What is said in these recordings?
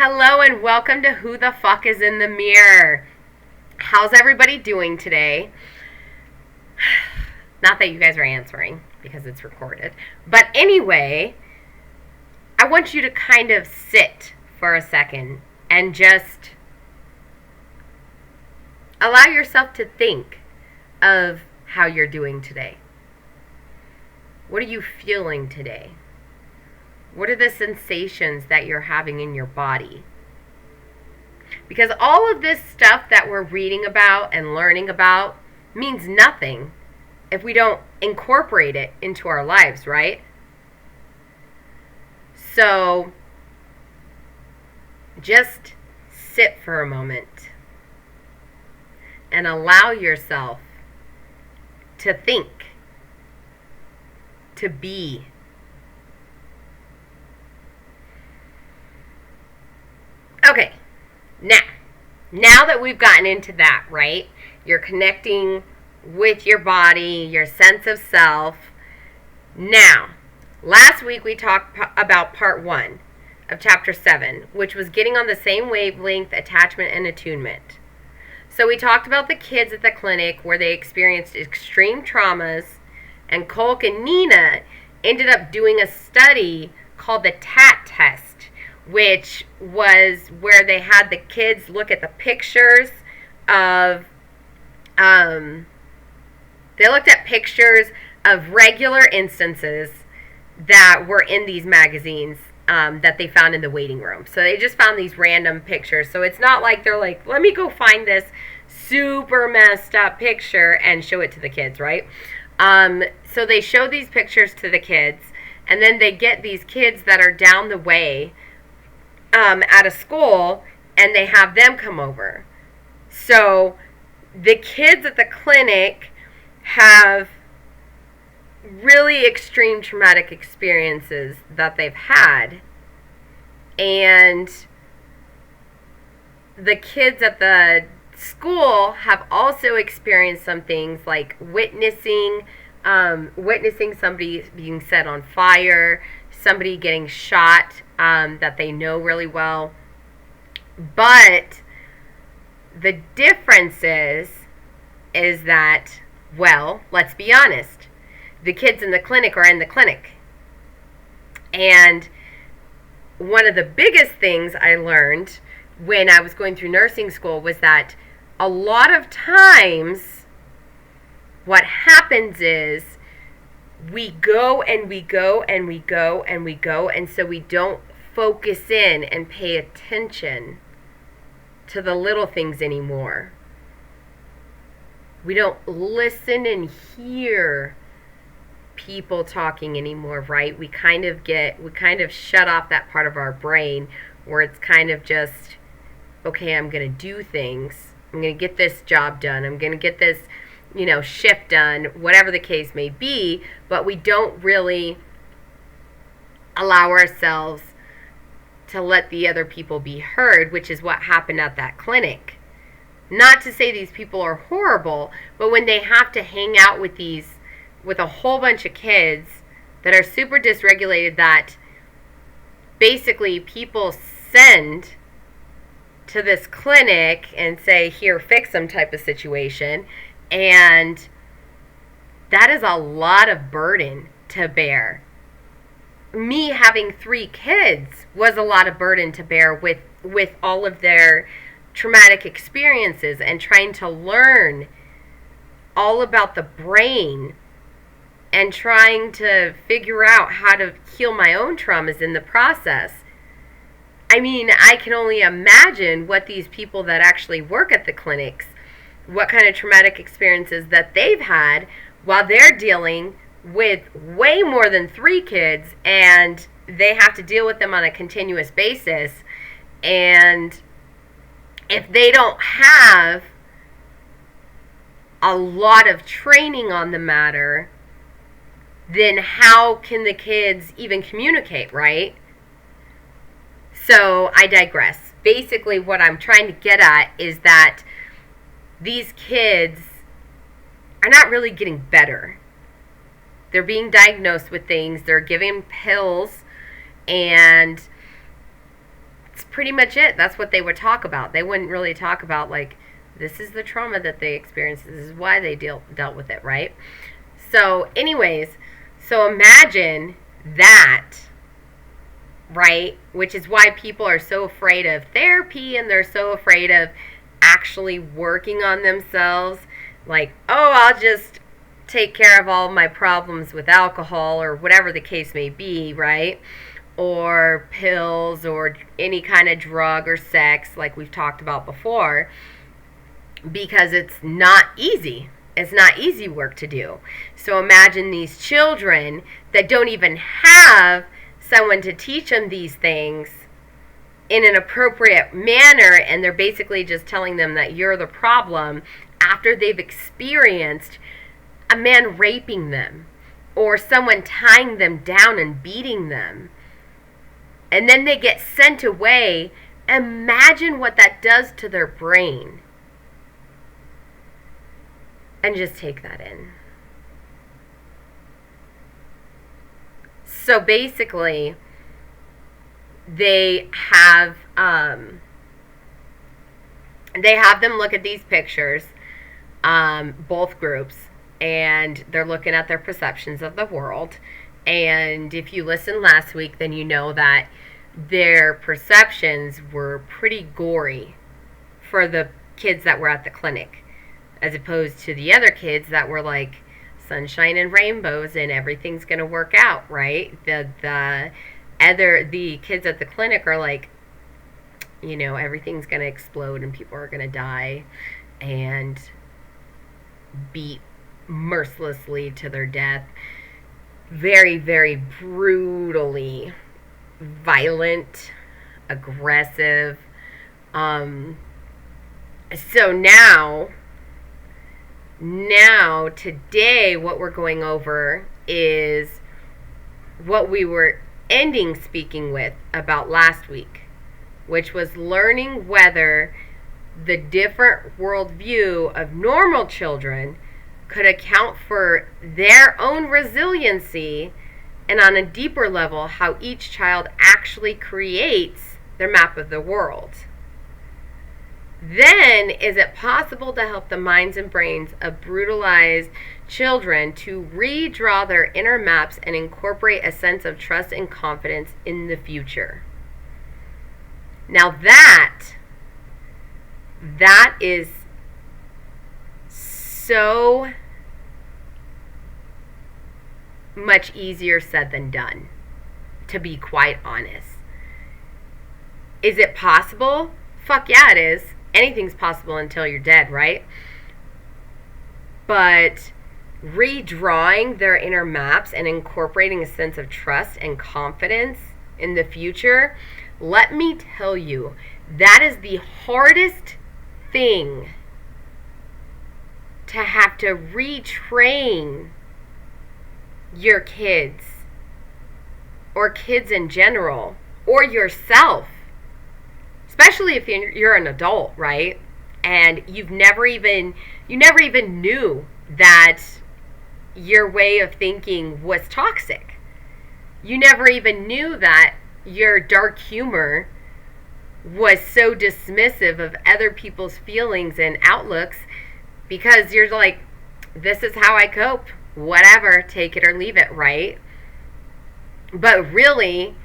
Hello and welcome to Who the Fuck is in the Mirror. How's everybody doing today? Not that you guys are answering because it's recorded. But anyway, I want you to kind of sit for a second and just allow yourself to think of how you're doing today. What are you feeling today? What are the sensations that you're having in your body? Because all of this stuff that we're reading about and learning about means nothing if we don't incorporate it into our lives, right? So just sit for a moment and allow yourself to think, to be. Okay, now that we've gotten into that, right? You're connecting with your body, your sense of self. Now, last week we talked about part 1 of chapter 7, which was getting on the same wavelength, attachment, and attunement. So we talked about the kids at the clinic where they experienced extreme traumas, and Kolk and Nina ended up doing a study called the TAT test, which was where they had the kids look at the pictures of, they looked at pictures of regular instances that were in these magazines that they found in the waiting room. So they just found these random pictures. So it's not like they're like, let me go find this super messed up picture and show it to the kids, right? So they show these pictures to the kids, and then they get these kids that are down the way at a school, and they have them come over. So the kids at the clinic have really extreme traumatic experiences that they've had, and the kids at the school have also experienced some things like witnessing somebody being set on fire, somebody getting shot that they know really well. But the difference is that, well, let's be honest, the kids in the clinic are in the clinic. And one of the biggest things I learned when I was going through nursing school was that a lot of times what happens is we go and we go and we go and we go, and so we don't focus in and pay attention to the little things anymore. We don't listen and hear people talking anymore, right? We kind of shut off that part of our brain where it's kind of just, okay, I'm going to do things. I'm going to get this job done. I'm going to get this, shift done, whatever the case may be, but we don't really allow ourselves to let the other people be heard, which is what happened at that clinic. Not to say these people are horrible, but when they have to hang out with a whole bunch of kids that are super dysregulated, that basically people send to this clinic and say, here, fix them type of situation. And that is a lot of burden to bear. Me having 3 kids was a lot of burden to bear with all of their traumatic experiences and trying to learn all about the brain and trying to figure out how to heal my own traumas in the process. I mean, I can only imagine what these people that actually work at the clinics, what kind of traumatic experiences that they've had while they're dealing with way more than 3 kids, and they have to deal with them on a continuous basis. And if they don't have a lot of training on the matter, then how can the kids even communicate, right? So I digress. Basically, what I'm trying to get at is that these kids are not really getting better. They're being diagnosed with things. They're giving pills, and it's pretty much it. That's what they would talk about. They wouldn't really talk about, like, this is the trauma that they experienced. This is why they dealt with it, right? So, anyways, so imagine that, right? Which is why people are so afraid of therapy, and they're so afraid of actually working on themselves. Like, oh, I'll just take care of all my problems with alcohol or whatever the case may be, right? Or pills or any kind of drug or sex, like we've talked about before, because it's not easy. It's not easy work to do. So imagine these children that don't even have someone to teach them these things in an appropriate manner, and they're basically just telling them that you're the problem after they've experienced a man raping them or someone tying them down and beating them. And then they get sent away. Imagine what that does to their brain. And just take that in. So basically, they have them look at these pictures, both groups, and they're looking at their perceptions of the world. And if you listened last week, then you know that their perceptions were pretty gory for the kids that were at the clinic, as opposed to the other kids that were like sunshine and rainbows and everything's going to work out, right? The kids at the clinic are like, you know, everything's going to explode and people are going to die and beat mercilessly to their death. Very, very brutally violent, aggressive. So now today what we're going over is what we were speaking with about last week, which was learning whether the different worldview of normal children could account for their own resiliency, and on a deeper level, how each child actually creates their map of the world. Then, is it possible to help the minds and brains of brutalized children to redraw their inner maps and incorporate a sense of trust and confidence in the future? Now that is so much easier said than done, to be quite honest. Is it possible? Fuck yeah, it is. Anything's possible until you're dead, right? But redrawing their inner maps and incorporating a sense of trust and confidence in the future, let me tell you, that is the hardest thing to have to retrain your kids, or kids in general, or yourself, especially if you're an adult, right? And you never even knew that your way of thinking was toxic. You never even knew that your dark humor was so dismissive of other people's feelings and outlooks, because you're like, this is how I cope. Whatever, take it or leave it, right? But really,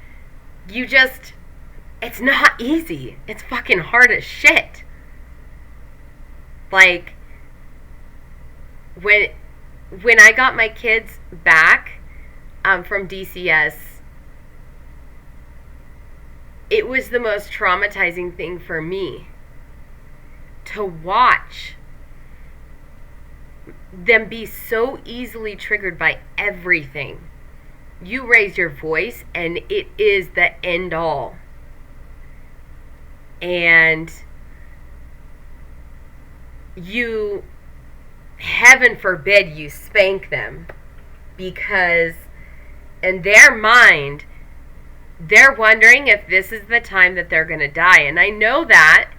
it's not easy. It's fucking hard as shit. Like, when I got my kids back from DCS, it was the most traumatizing thing for me to watch them be so easily triggered by everything. You raise your voice and it is the end all. And you, heaven forbid, you spank them, because in their mind, they're wondering if this is the time that they're going to die. And I know that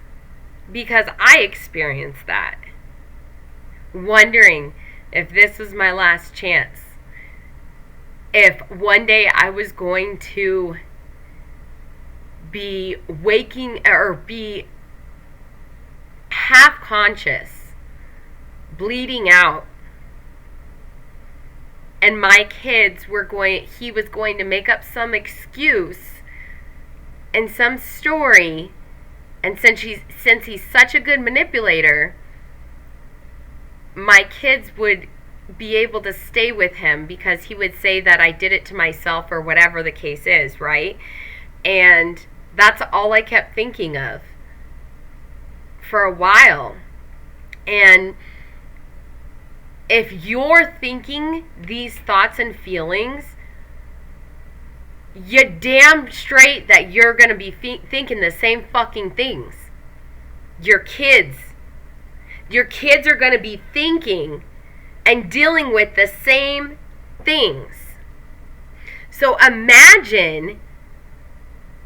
because I experienced that. Wondering if this was my last chance. If one day I was going to be waking or be half conscious, bleeding out, and he was going to make up some excuse and some story, and since he's such a good manipulator, my kids would be able to stay with him because he would say that I did it to myself or whatever the case is, right? And that's all I kept thinking of for a while. And if you're thinking these thoughts and feelings, you're damn straight that you're going to be thinking the same fucking things. Your kids are going to be thinking and dealing with the same things. So imagine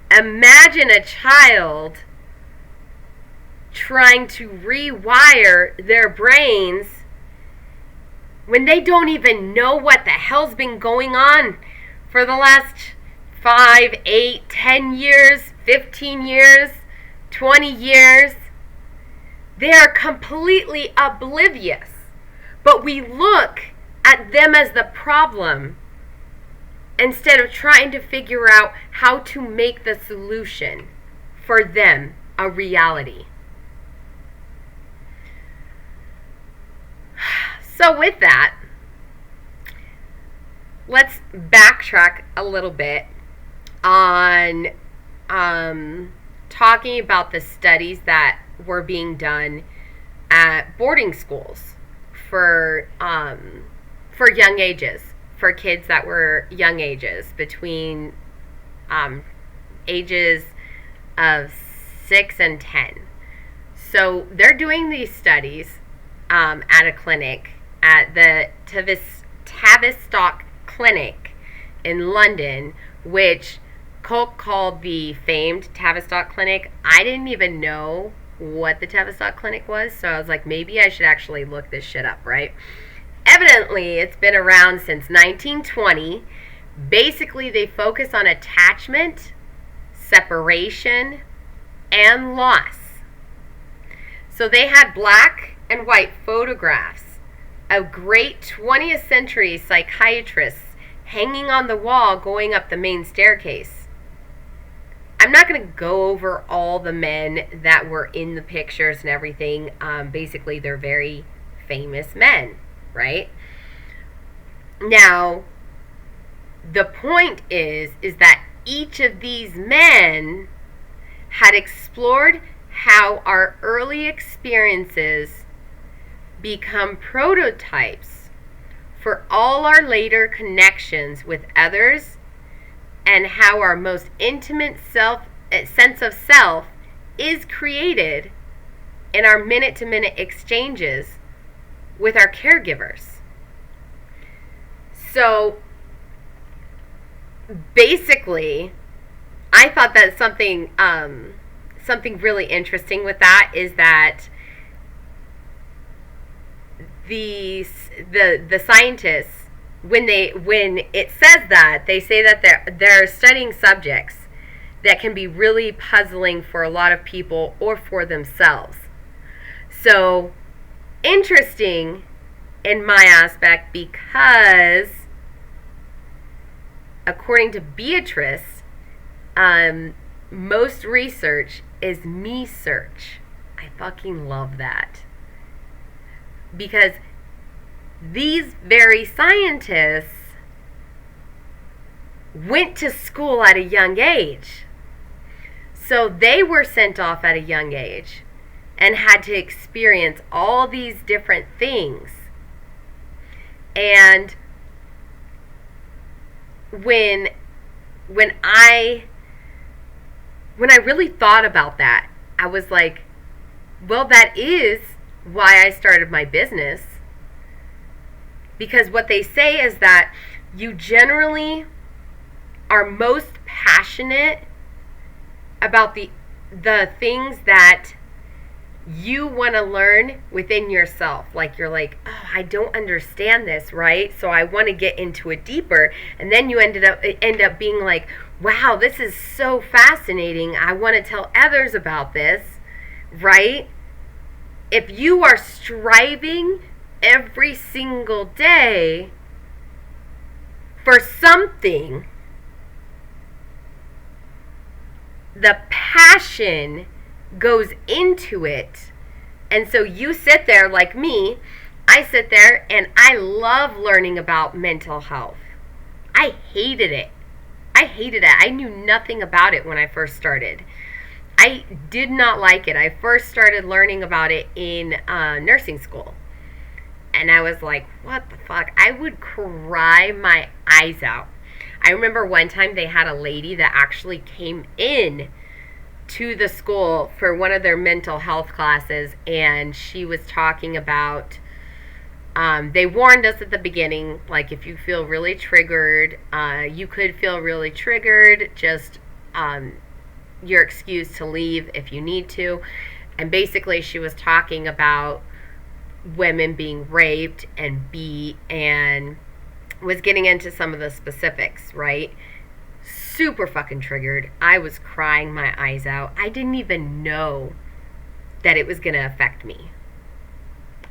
a child trying to rewire their brains when they don't even know what the hell's been going on for the last 5, 8, 10 years, 15 years, 20 years. They are completely oblivious. But we look at them as the problem instead of trying to figure out how to make the solution for them a reality. So with that, let's backtrack a little bit on talking about the studies that were being done at boarding schools for young ages, for kids that were young ages, between ages of 6 and 10. So they're doing these studies at a clinic, at the Tavistock Clinic in London, which Coke called the famed Tavistock Clinic. I didn't even know what the Tavistock Clinic was, so I was like, maybe I should actually look this shit up, right? Evidently, it's been around since 1920. Basically, they focus on attachment, separation, and loss. So they had black and white photographs of great 20th century psychiatrists hanging on the wall going up the main staircase. I'm not going to go over all the men that were in the pictures and everything. Basically, they're very famous men, right? Now, the point is that each of these men had explored how our early experiences become prototypes for all our later connections with others, and how our most intimate sense of self is created in our minute-to-minute exchanges with our caregivers. So basically, I thought that something really interesting with that is that the scientists, when it says that, they say that they're studying subjects that can be really puzzling for a lot of people or for themselves. So interesting in my aspect, because according to Beatrice, most research is me search. I fucking love that. Because these very scientists went to school at a young age. So they were sent off at a young age and had to experience all these different things. And when I really thought about that, I was like, well, that is why I started my business. Because what they say is that you generally are most passionate about the things that you want to learn within yourself. Like, you're like, oh, I don't understand this, right? So I want to get into it deeper. And then you end up being like, wow, this is so fascinating. I want to tell others about this, right? If you are striving every single day for something, the passion goes into it. And so you sit there like me, I sit there and I love learning about mental health. I hated it. I knew nothing about it when I first started. I did not like it. I first started learning about it in nursing school. And I was like, what the fuck? I would cry my eyes out. I remember one time they had a lady that actually came in to the school for one of their mental health classes, and she was talking about, they warned us at the beginning, like, if you feel really triggered, you could feel really triggered, just your excuse to leave if you need to. And basically she was talking about women being raped and beat, and was getting into some of the specifics, right? Super fucking triggered. I was crying my eyes out. I didn't even know that it was going to affect me.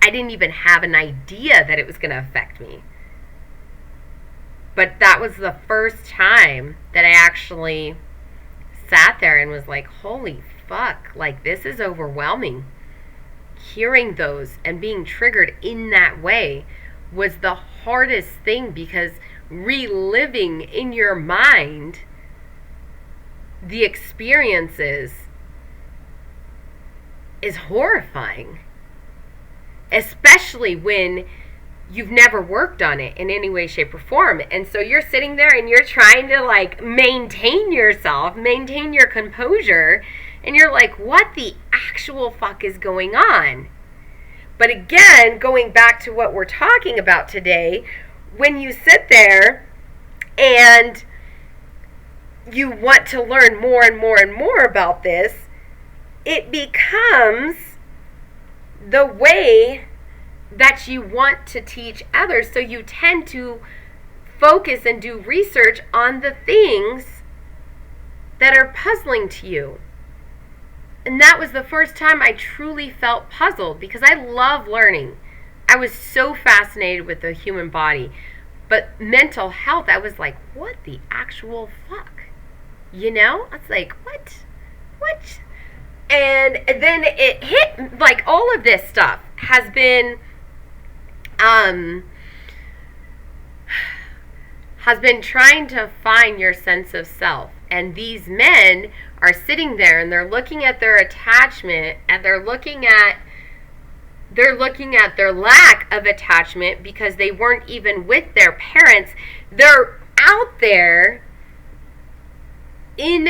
I didn't even have an idea that it was going to affect me. But that was the first time that I actually sat there and was like, holy fuck, like, this is overwhelming. Hearing those and being triggered in that way was the hardest thing, because reliving in your mind the experiences is horrifying, especially when you've never worked on it in any way, shape, or form. And so you're sitting there and you're trying to, like, maintain yourself, maintain your composure, and you're like, what the actual fuck is going on? But again, going back to what we're talking about today, when you sit there and you want to learn more and more and more about this, it becomes the way that you want to teach others. So you tend to focus and do research on the things that are puzzling to you. And that was the first time I truly felt puzzled, because I love learning. I was so fascinated with the human body. But mental health, I was like, what the actual fuck? You know? I was like, what? And then it hit, like, all of this stuff has been trying to find your sense of self. And these men are sitting there and they're looking at their attachment, and they're looking at their lack of attachment because they weren't even with their parents. They're out there in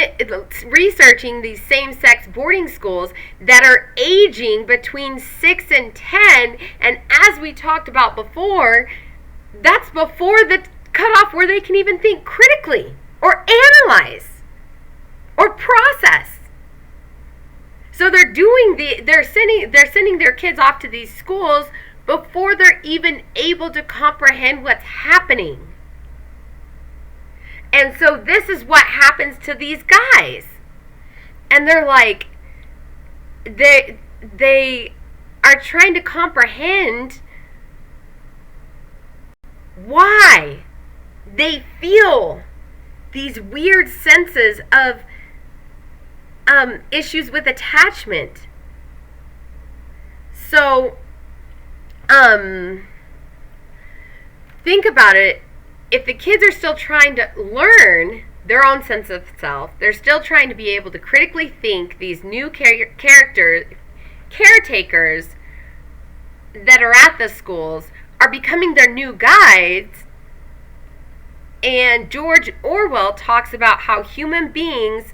researching these same-sex boarding schools that are aging between 6 and 10. And as we talked about before, that's before the cutoff where they can even think critically or analyze or process. So they're sending their kids off to these schools before they're even able to comprehend what's happening. And so this is what happens to these guys. And they're like, they are trying to comprehend why they feel these weird senses of issues with attachment. So, think about it. If the kids are still trying to learn their own sense of self, they're still trying to be able to critically think, these new caretakers that are at the schools are becoming their new guides. And George Orwell talks about how human beings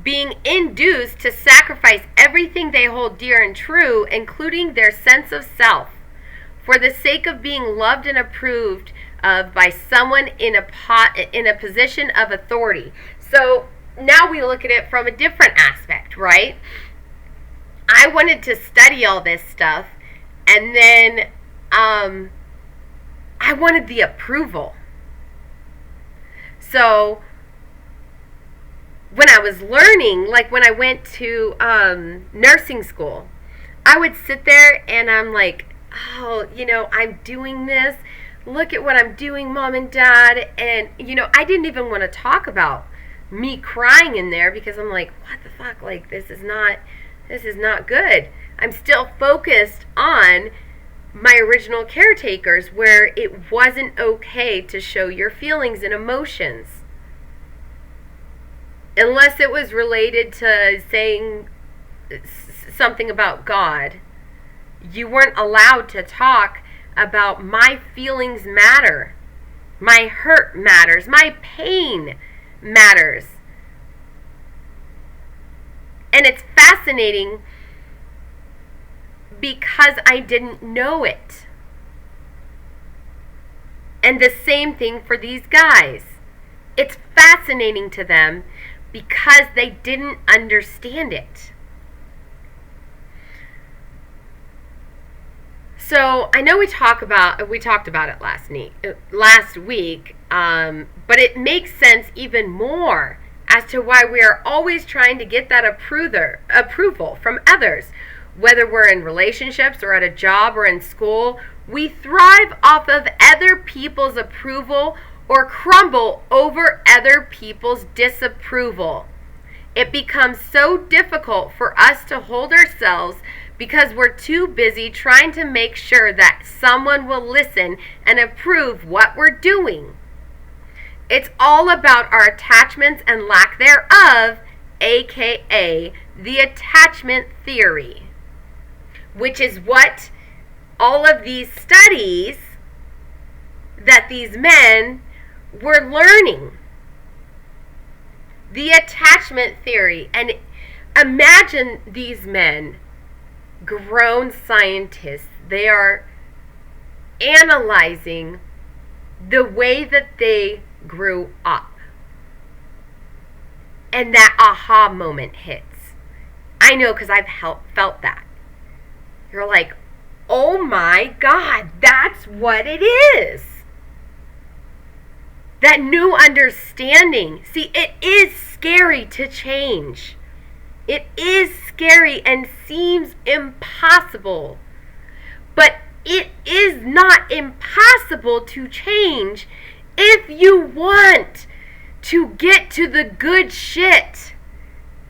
being induced to sacrifice everything they hold dear and true, including their sense of self, for the sake of being loved and approved of by someone in a position of authority. So now we look at it from a different aspect, right? I wanted to study all this stuff, and then I wanted the approval. So when I was learning, like when I went to nursing school, I would sit there and I'm like, oh, I'm doing this. Look at what I'm doing, Mom and Dad. And, I didn't even want to talk about me crying in there because I'm like, what the fuck? Like, this is not good. I'm still focused on my original caretakers where it wasn't okay to show your feelings and emotions. Unless it was related to saying something about God. You weren't allowed to talk about my feelings matter. My hurt matters. My pain matters. And it's fascinating because I didn't know it. And the same thing for these guys. It's fascinating to them because they didn't understand it. So I know we talked about it last week, but it makes sense even more as to why we are always trying to get that approval from others. Whether we're in relationships or at a job or in school, we thrive off of other people's approval or crumble over other people's disapproval. It becomes so difficult for us to hold ourselves because we're too busy trying to make sure that someone will listen and approve what we're doing. It's all about our attachments and lack thereof, aka the attachment theory, which is what all of these studies that these men were learning. The attachment theory. And imagine these men, grown scientists, they are analyzing the way that they grew up. And that aha moment hits. I know because I've felt that. You're like, oh my God, that's what it is. That new understanding. See, it is scary to change. It is scary and seems impossible. But it is not impossible to change if you want to get to the good shit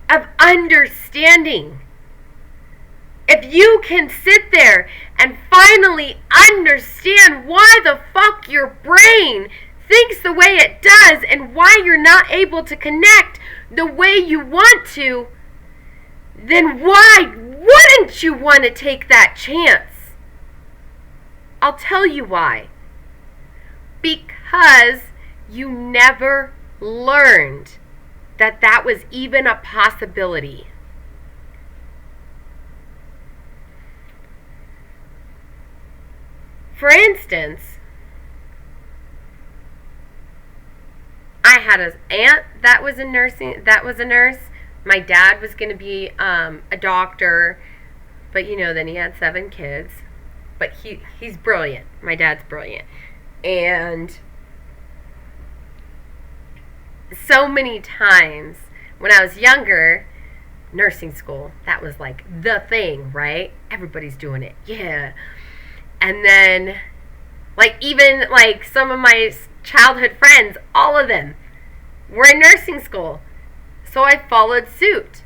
of understanding. If you can sit there and finally understand why the fuck your brain thinks the way it does and why you're not able to connect the way you want to, then why wouldn't you want to take that chance? I'll tell you why. Because you never learned that that was even a possibility. For instance, I had an aunt that was a nurse. My dad was going to be a doctor, but then he had 7 kids. But he's brilliant. My dad's brilliant. And so many times when I was younger, nursing school, that was like the thing, right? Everybody's doing it. Yeah. And then, even some of my childhood friends, all of them were in nursing school. So I followed suit.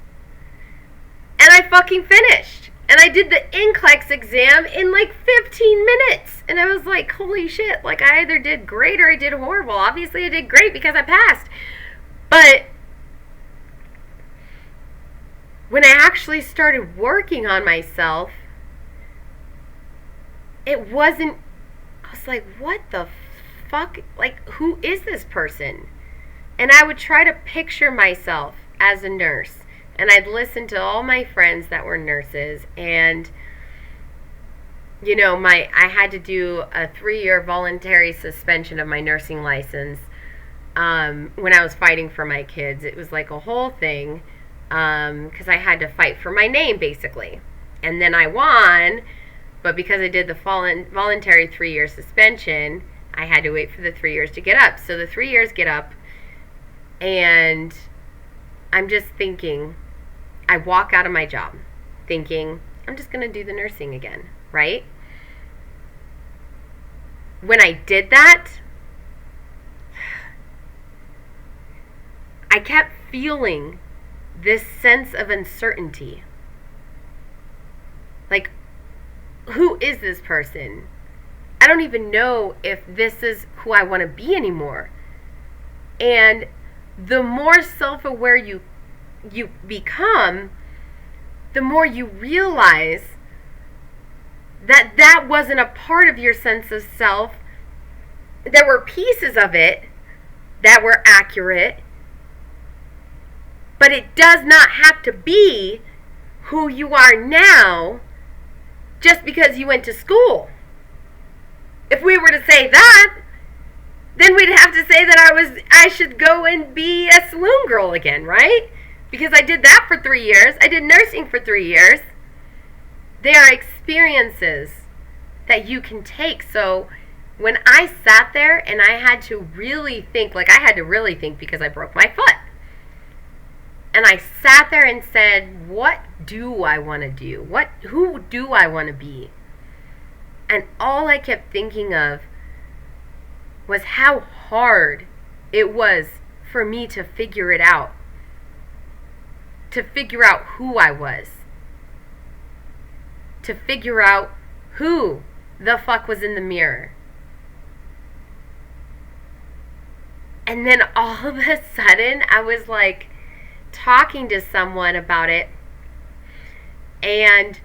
And I fucking finished. And I did the NCLEX exam in 15 minutes. And I was like, holy shit. I either did great or I did horrible. Obviously I did great because I passed. But when I actually started working on myself, it wasn't, I was like, what the fuck? Who is this person? And I would try to picture myself as a nurse. And I'd listen to all my friends that were nurses. And, I had to do a 3-year voluntary suspension of my nursing license when I was fighting for my kids. It was like a whole thing because I had to fight for my name, basically. And then I won. But because I did the voluntary 3-year suspension, I had to wait for the 3 years to get up. So the 3 years get up. And I'm just thinking, I walk out of my job thinking, I'm just going to do the nursing again, right? When I did that, I kept feeling this sense of uncertainty. Like, who is this person? I don't even know if this is who I want to be anymore. And the more self-aware you become, the more you realize that that wasn't a part of your sense of self. There were pieces of it that were accurate, but it does not have to be who you are now just because you went to school. If we were to say that, then we'd have to say that I should go and be a saloon girl again, right? Because I did that for 3 years. I did nursing for 3 years. They are experiences that you can take. So when I sat there and I had to really think, because I broke my foot. And I sat there and said, what do I want to do? Who do I want to be? And all I kept thinking of was how hard it was for me to figure it out. To figure out who I was. To figure out who the fuck was in the mirror. And then all of a sudden, I was like talking to someone about it, and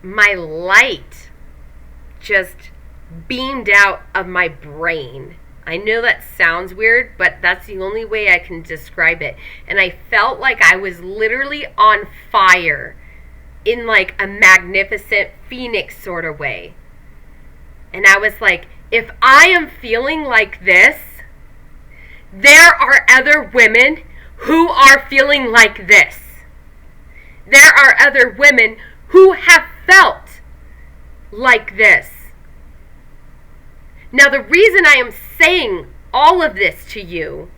my light just beamed out of my brain. I know that sounds weird, but that's the only way I can describe it. And I felt like I was literally on fire in like a magnificent phoenix sort of way. And I was like, if I am feeling like this, there are other women who are feeling like this. There are other women who have felt like this. Now, the reason I am saying all of this to you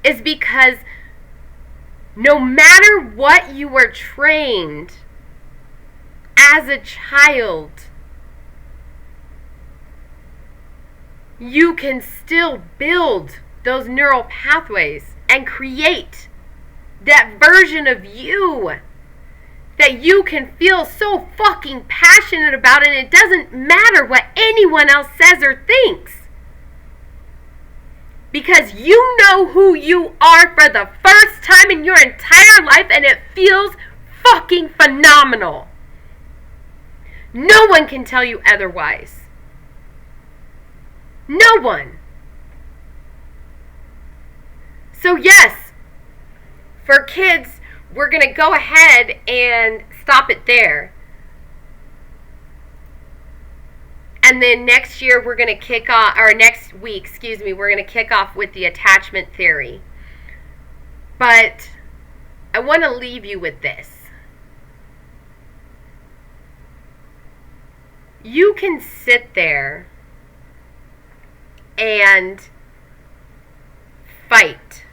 is because no matter what you were trained as a child, you can still build those neural pathways and create that version of you that you can feel so fucking passionate about, and it doesn't matter what anyone else says or thinks. Because you know who you are for the first time in your entire life, and it feels fucking phenomenal. No one can tell you otherwise. No one. So yes, for kids, we're going to go ahead and stop it there. And then next year we're going to kick off, or next week, we're going to kick off with the attachment theory. But I want to leave you with this. You can sit there and fight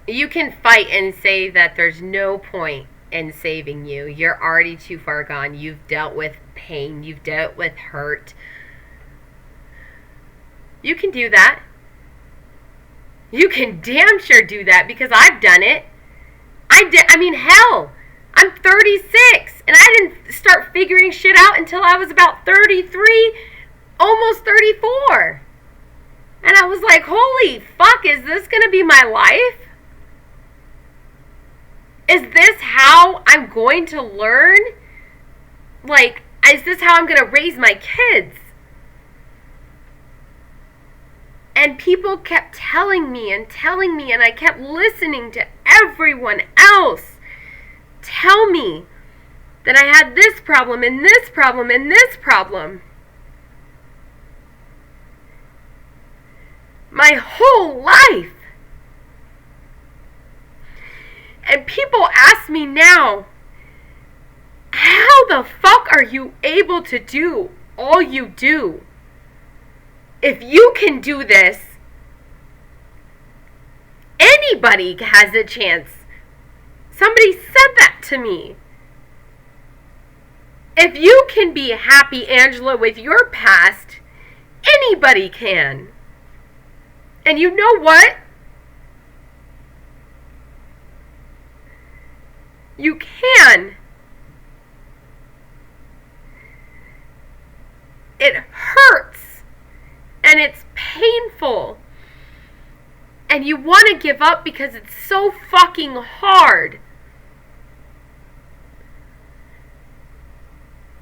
you can fight and say that there's no point in saving you. You're already too far gone. You've dealt with pain. You've dealt with hurt. You can do that. You can damn sure do that, because I've done it. Hell, I'm 36 and I didn't start figuring shit out until I was about 33, almost 34. And I was like, holy fuck, is this going to be my life? Is this how I'm going to learn? Like, is this how I'm going to raise my kids? And people kept telling me, and I kept listening to everyone else tell me that I had this problem, and this problem, and this problem. My whole life. And people ask me now, how the fuck are you able to do all you do? if you can do this, anybody has a chance. Somebody said that to me. If you can be happy, Angela, with your past, anybody can. And you know what? You can. It hurts. And it's painful. And you want to give up because it's so fucking hard.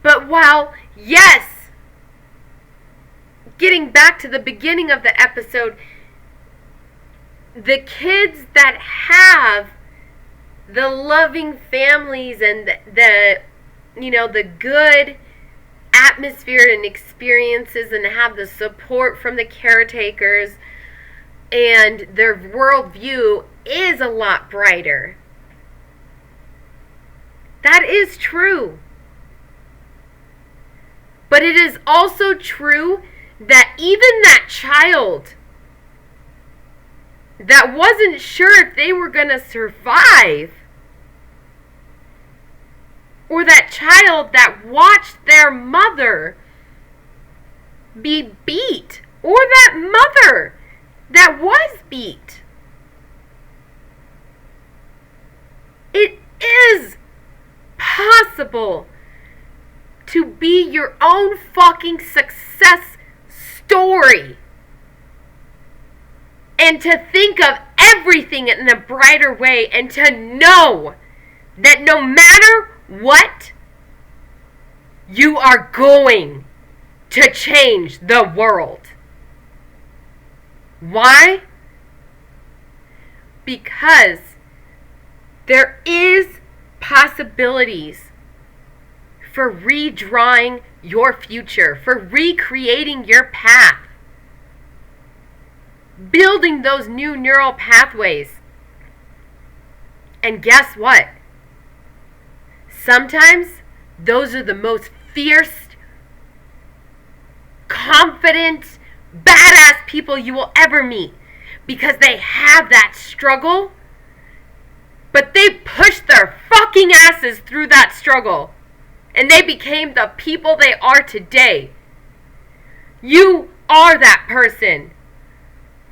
But while, yes, getting back to the beginning of the episode, the kids that have the loving families and the good atmosphere and experiences and have the support from the caretakers and their worldview is a lot brighter. That is true. But it is also true that even that child that wasn't sure if they were going to survive, or that child that watched their mother be beat, or that mother that was beat, it is possible to be your own fucking success story. And to think of everything in a brighter way. And to know that no matter what, you are going to change the world. Why? Because there is possibilities for redrawing your future, for recreating your path, building those new neural pathways. And guess what? Sometimes those are the most fierce, confident, badass people you will ever meet, because they have that struggle, but they pushed their fucking asses through that struggle. And they became the people they are today. You are that person.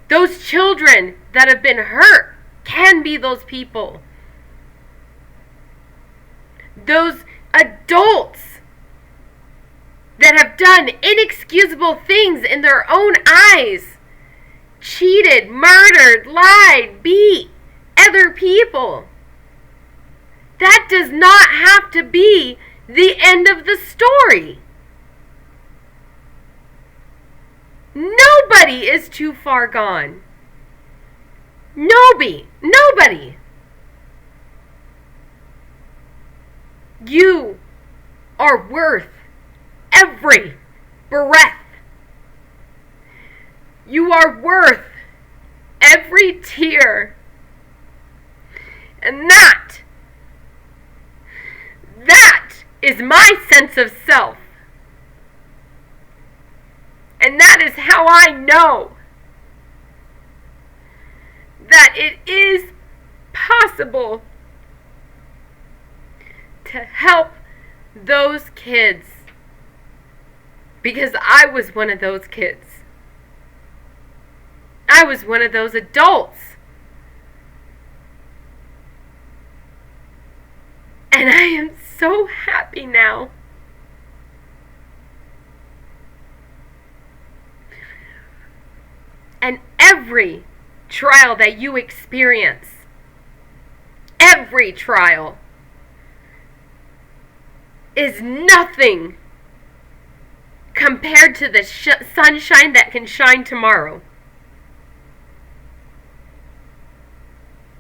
Those children that have been hurt can be those people. Those adults that have done inexcusable things in their own eyes, cheated, murdered, lied, beat other people. That does not have to be the end of the story. Nobody is too far gone. Nobody. You are worth every breath. You are worth every tear. And that is my sense of self. And that is how I know that it is possible to help those kids. Because I was one of those kids. I was one of those adults. And I am so happy now. And every trial that you experience, every trial, is nothing compared to the sunshine that can shine tomorrow.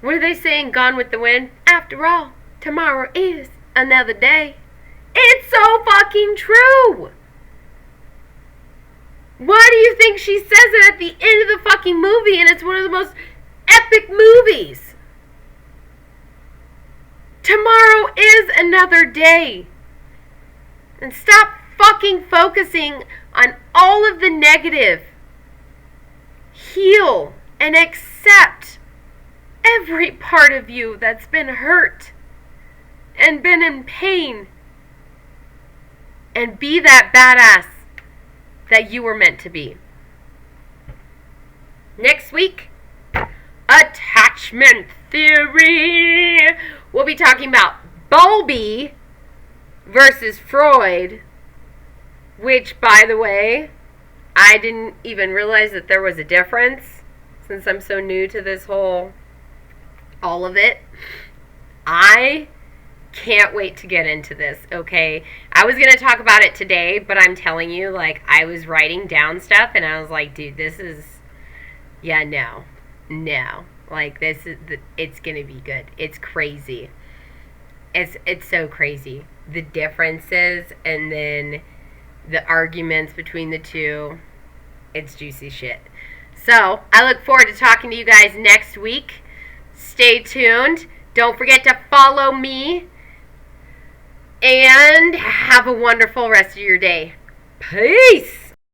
What are they saying, Gone with the Wind? After all, tomorrow is another day. It's so fucking true. Why do you think she says it at the end of the fucking movie, and it's one of the most epic movies? Tomorrow is another day. And stop fucking focusing on all of the negative heal and accept every part of you that's been hurt and been in pain, and be that badass that you were meant to be. Next week, attachment theory. We'll be talking about Bowlby versus Freud, which, by the way, I didn't even realize that there was a difference since I'm so new to this all of it. I can't wait to get into this, okay? I was going to talk about it today, but I'm telling you, like, I was writing down stuff, and I was like, dude, this is, yeah, no. Like, this is, it's going to be good. It's crazy. It's so crazy. The differences, and then the arguments between the two, it's juicy shit. So, I look forward to talking to you guys next week. Stay tuned. Don't forget to follow me. And have a wonderful rest of your day. Peace!